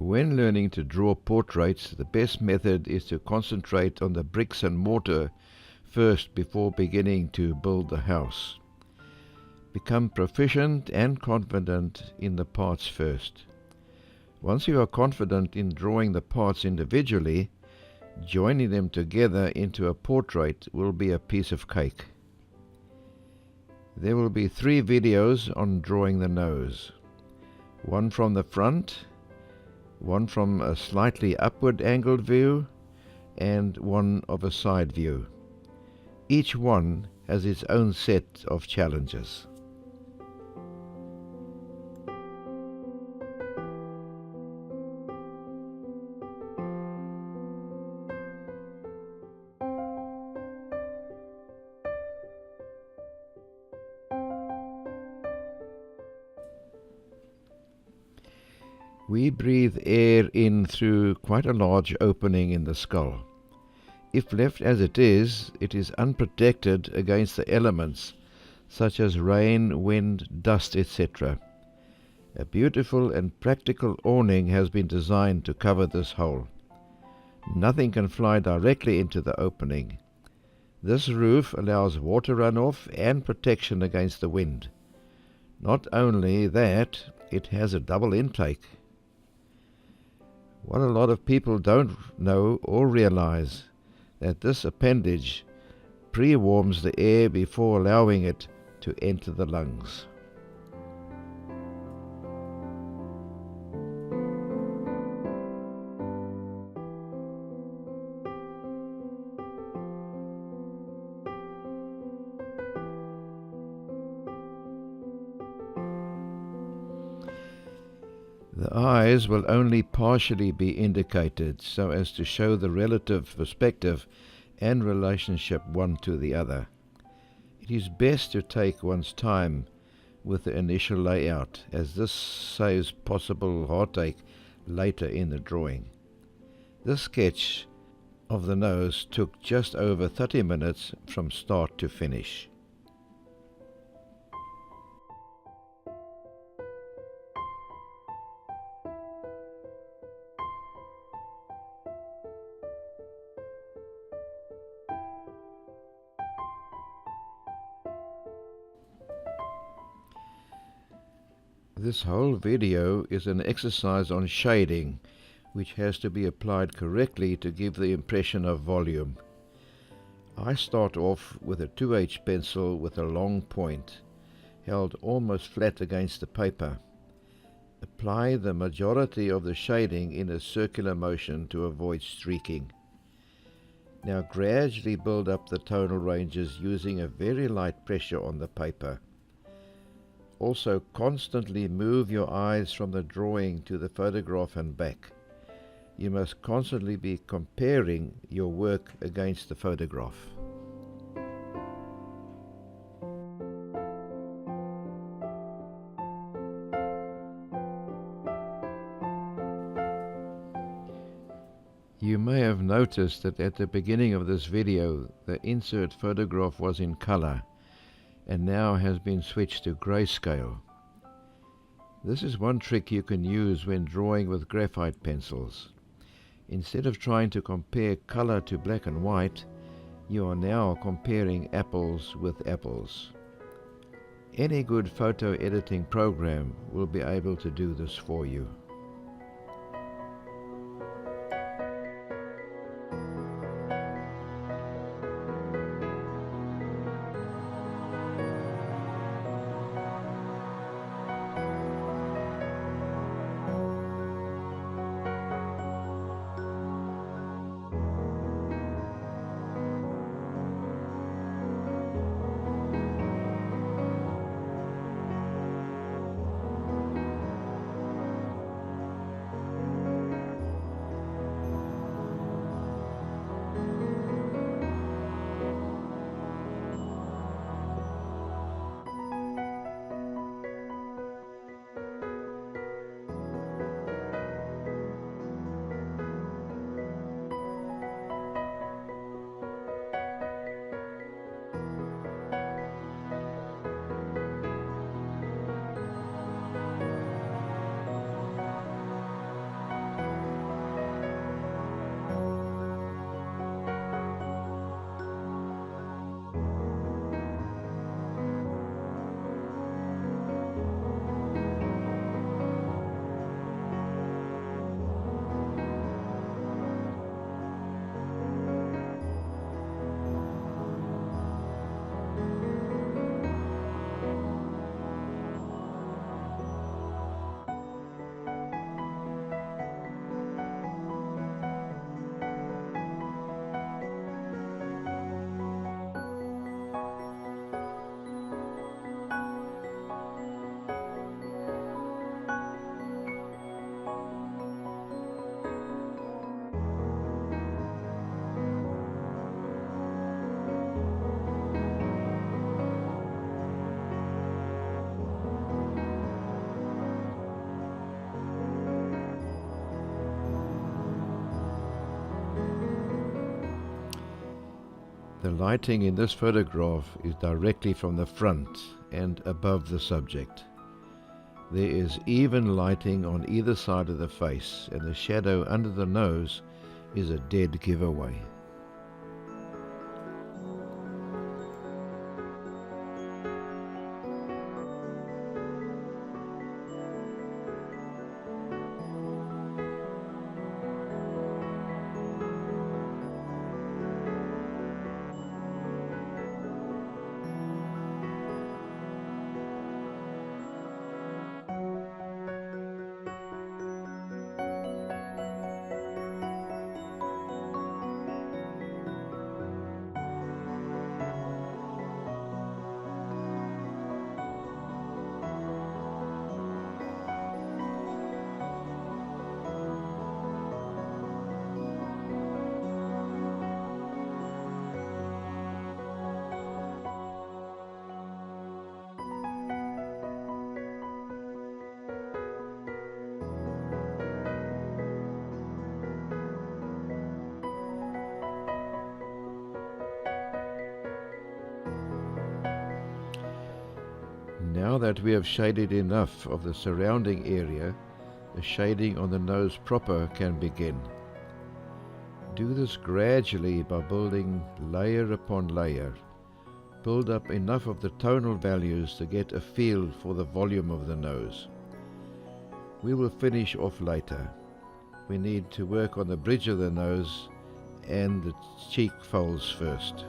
When learning to draw portraits, the best method is to concentrate on the bricks and mortar first before beginning to build the house. Become proficient and confident in the parts first. Once you are confident in drawing the parts individually, joining them together into a portrait will be a piece of cake. There will be 3 videos on drawing the nose. One from the front, one from a slightly upward angled view, and one of a side view. Each one has its own set of challenges. We breathe air in through quite a large opening in the skull. If left as it is unprotected against the elements such as rain, wind, dust, etc. A beautiful and practical awning has been designed to cover this hole. Nothing can fly directly into the opening. This roof allows water runoff and protection against the wind. Not only that, it has a double intake. What a lot of people don't know or realize that this appendage pre-warms the air before allowing it to enter the lungs. The eyes will only partially be indicated so as to show the relative perspective and relationship one to the other. It is best to take one's time with the initial layout, as this saves possible heartache later in the drawing. This sketch of the nose took just over 30 minutes from start to finish. This whole video is an exercise on shading, which has to be applied correctly to give the impression of volume. I start off with a 2H pencil with a long point, held almost flat against the paper. Apply the majority of the shading in a circular motion to avoid streaking. Now gradually build up the tonal ranges using a very light pressure on the paper. Also constantly move your eyes from the drawing to the photograph and back. You must constantly be comparing your work against the photograph. You may have noticed that at the beginning of this video, the insert photograph was in color and now has been switched to grayscale. This is one trick you can use when drawing with graphite pencils. Instead of trying to compare color to black and white, you are now comparing apples with apples. Any good photo editing program will be able to do this for you. lighting in this photograph is directly from the front and above the subject. There is even lighting on either side of the face, and the shadow under the nose is a dead giveaway. Now that we have shaded enough of the surrounding area, the shading on the nose proper can begin. Do this gradually by building layer upon layer. Build up enough of the tonal values to get a feel for the volume of the nose. We will finish off later. We need to work on the bridge of the nose and the cheek folds first.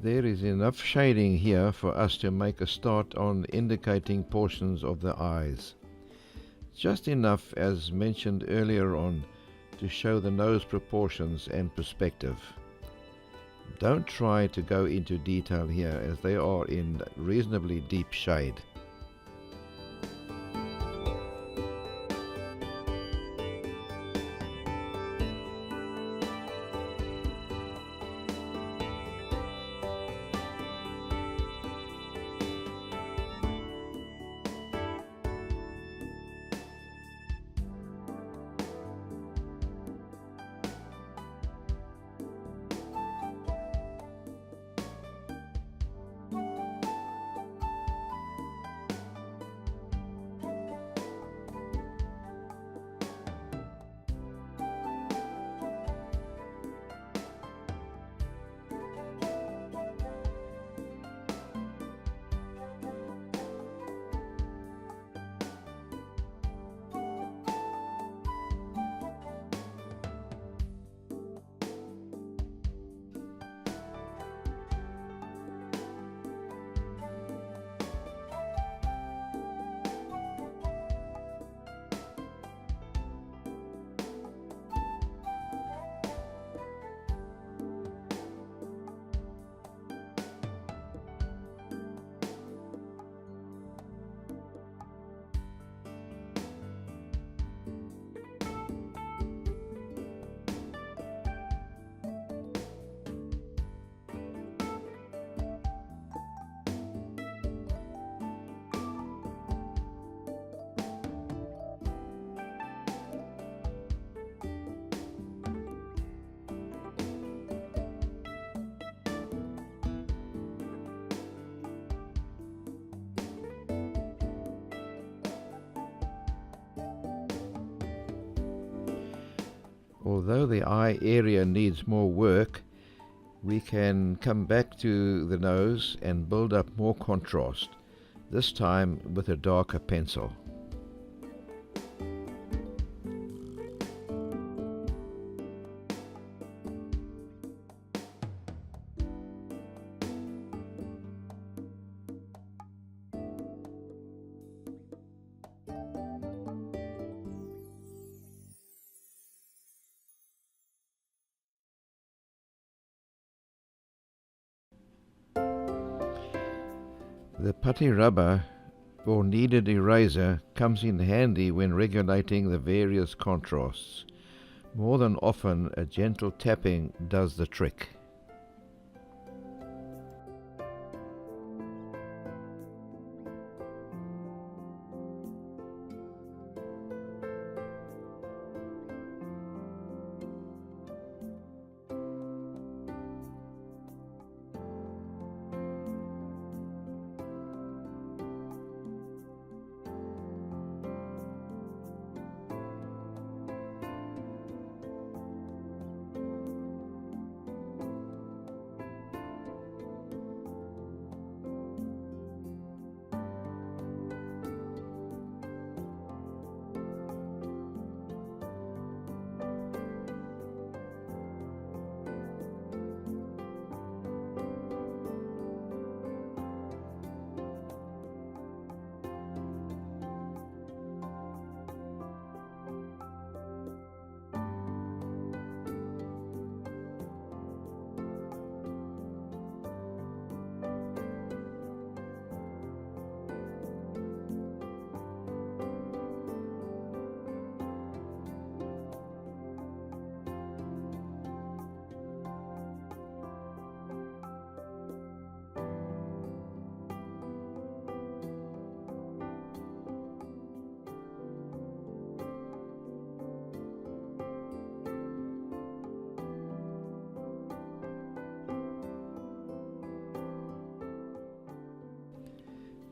There is enough shading here for us to make a start on indicating portions of the eyes. Just enough, as mentioned earlier on, to show the nose proportions and perspective. Don't try to go into detail here, as they are in reasonably deep shade. Although the eye area needs more work, we can come back to the nose and build up more contrast, this time with a darker pencil. The putty rubber or kneaded eraser comes in handy when regulating the various contrasts. More than often, a gentle tapping does the trick.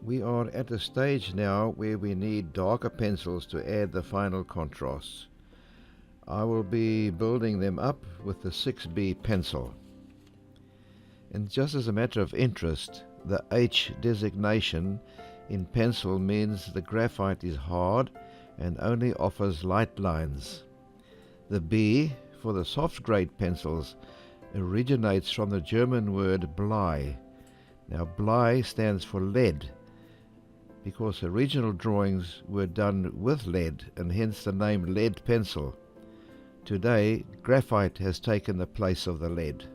We are at a stage now where we need darker pencils to add the final contrasts. I will be building them up with the 6B pencil. And just as a matter of interest, the H designation in pencil means the graphite is hard and only offers light lines. The B, for the soft grade pencils, originates from the German word Blei. Now Blei stands for lead, because original drawings were done with lead and hence the name lead pencil. Today, graphite has taken the place of the lead.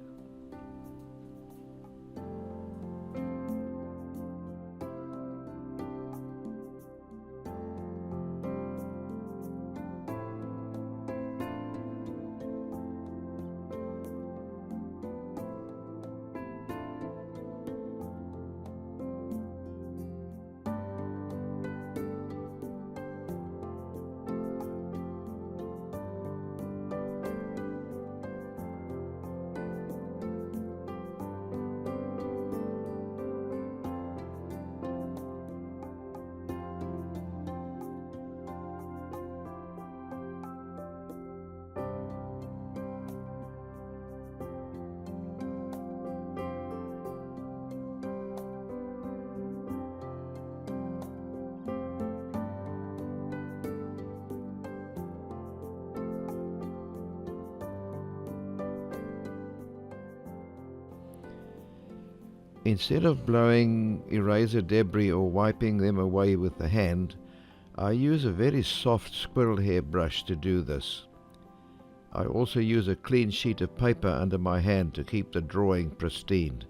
Instead of blowing eraser debris or wiping them away with the hand, I use a very soft squirrel hair brush to do this. I also use a clean sheet of paper under my hand to keep the drawing pristine.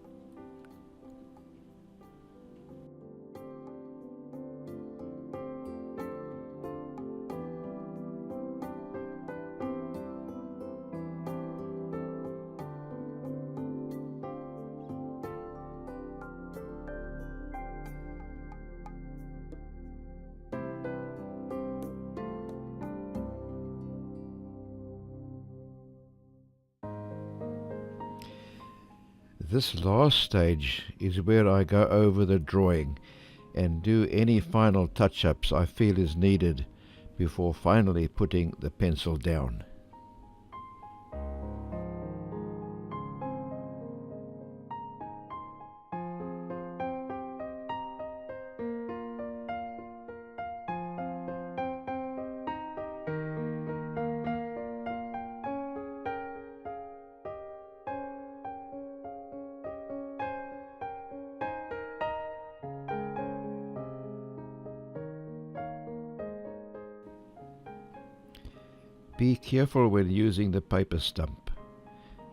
This last stage is where I go over the drawing and do any final touch-ups I feel is needed before finally putting the pencil down. Be careful when using the paper stump.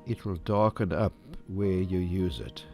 It will darken up where you use it.